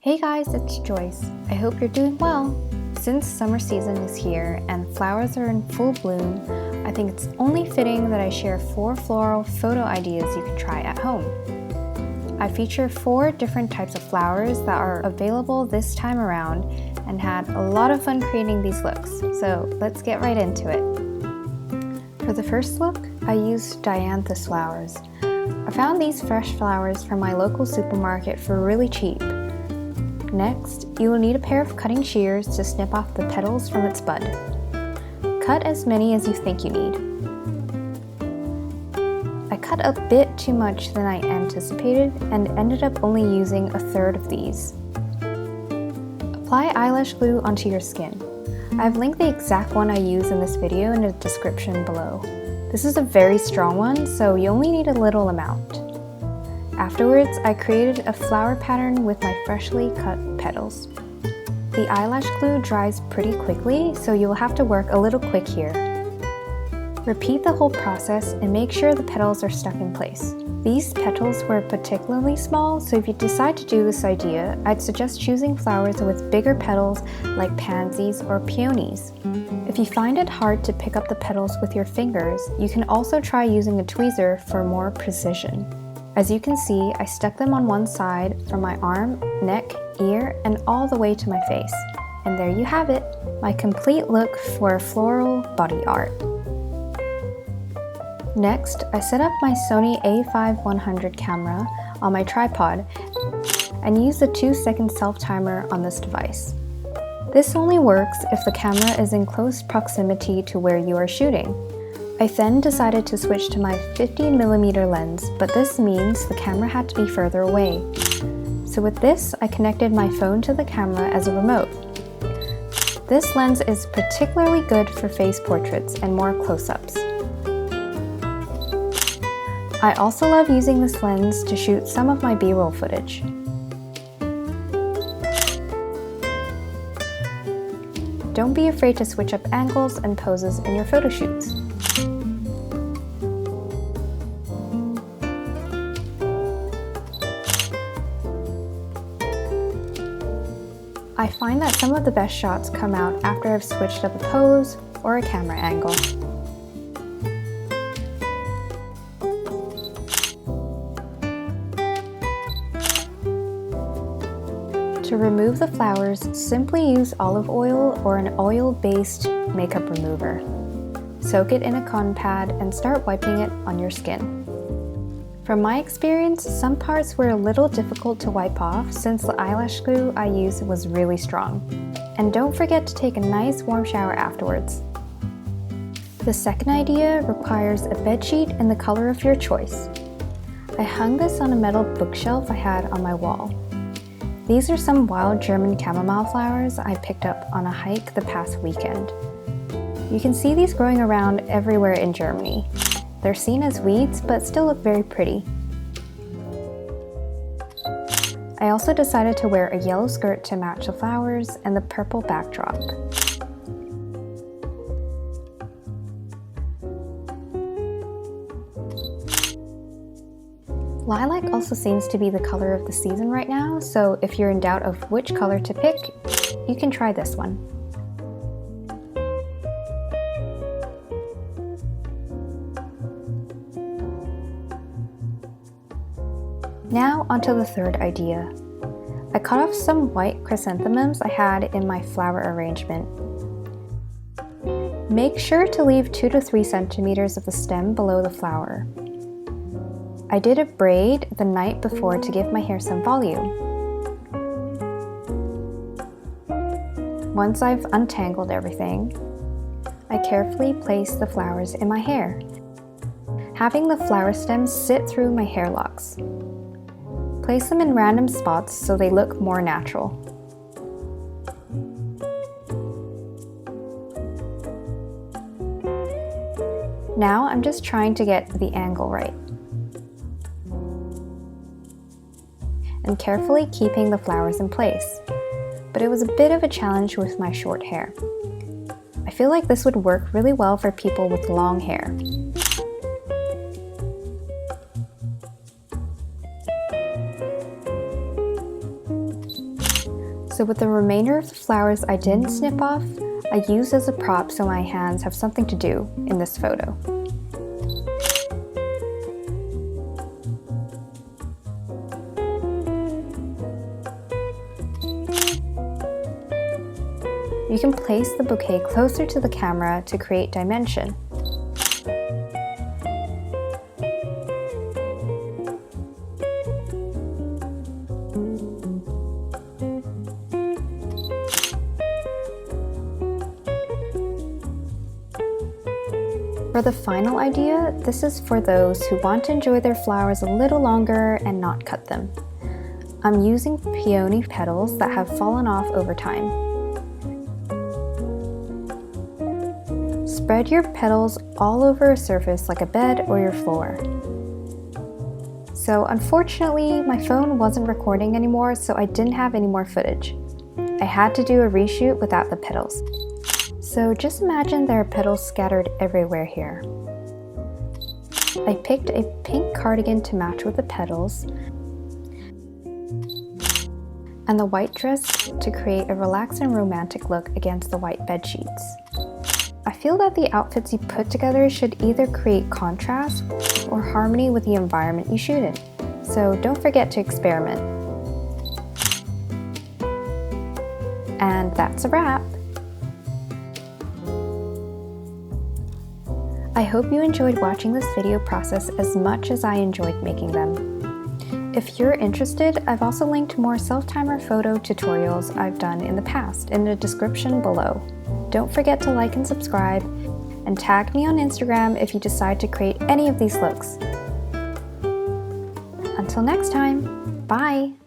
Hey guys, it's Joyce. I hope you're doing well. Since summer season is here and flowers are in full bloom, I think it's only fitting that I share 4 floral photo ideas you can try at home. I feature 4 different types of flowers that are available this time around and had a lot of fun creating these looks, so let's get right into it. For the first look, I used dianthus flowers. I found these fresh flowers from my local supermarket for really cheap. Next, you will need a pair of cutting shears to snip off the petals from its bud. Cut as many as you think you need. I cut a bit too much than I anticipated and ended up only using a third of these. Apply eyelash glue onto your skin. I've linked the exact one I use in this video in the description below. This is a very strong one, so you only need a little amount. Afterwards, I created a flower pattern with my freshly cut petals. The eyelash glue dries pretty quickly, so you will have to work a little quick here. Repeat the whole process and make sure the petals are stuck in place. These petals were particularly small, so if you decide to do this idea, I'd suggest choosing flowers with bigger petals like pansies or peonies. If you find it hard to pick up the petals with your fingers, you can also try using a tweezer for more precision. As you can see, I stuck them on one side from my arm, neck, ear, and all the way to my face. And there you have it, my complete look for floral body art. Next, I set up my Sony A5100 camera on my tripod and used the 2-second self-timer on this device. This only works if the camera is in close proximity to where you are shooting. I then decided to switch to my 50mm lens, but this means the camera had to be further away. So with this, I connected my phone to the camera as a remote. This lens is particularly good for face portraits and more close-ups. I also love using this lens to shoot some of my B-roll footage. Don't be afraid to switch up angles and poses in your photo shoots. I find that some of the best shots come out after I've switched up a pose or a camera angle. To remove the flowers, simply use olive oil or an oil-based makeup remover. Soak it in a cotton pad and start wiping it on your skin. From my experience, some parts were a little difficult to wipe off since the eyelash glue I used was really strong. And don't forget to take a nice warm shower afterwards. The second idea requires a bedsheet in the color of your choice. I hung this on a metal bookshelf I had on my wall. These are some wild German chamomile flowers I picked up on a hike the past weekend. You can see these growing around everywhere in Germany. They're seen as weeds, but still look very pretty. I also decided to wear a yellow skirt to match the flowers and the purple backdrop. Lilac also seems to be the color of the season right now, so if you're in doubt of which color to pick, you can try this one. Now onto the third idea. I cut off some white chrysanthemums I had in my flower arrangement. Make sure to leave 2 to 3 centimeters of the stem below the flower. I did a braid the night before to give my hair some volume. Once I've untangled everything, I carefully place the flowers in my hair, having the flower stems sit through my hair locks. Place them in random spots so they look more natural. Now I'm just trying to get the angle right. And carefully keeping the flowers in place. But it was a bit of a challenge with my short hair. I feel like this would work really well for people with long hair. So with the remainder of the flowers I didn't snip off, I used as a prop so my hands have something to do in this photo. You can place the bouquet closer to the camera to create dimension. For the final idea, this is for those who want to enjoy their flowers a little longer and not cut them. I'm using peony petals that have fallen off over time. Spread your petals all over a surface like a bed or your floor. So unfortunately, my phone wasn't recording anymore, so I didn't have any more footage. I had to do a reshoot without the petals. So just imagine there are petals scattered everywhere here. I picked a pink cardigan to match with the petals and the white dress to create a relaxed and romantic look against the white bed sheets. I feel that the outfits you put together should either create contrast or harmony with the environment you shoot in, so don't forget to experiment. And that's a wrap! I hope you enjoyed watching this video process as much as I enjoyed making them. If you're interested, I've also linked more self-timer photo tutorials I've done in the past in the description below. Don't forget to like and subscribe, and tag me on Instagram if you decide to create any of these looks. Until next time, bye!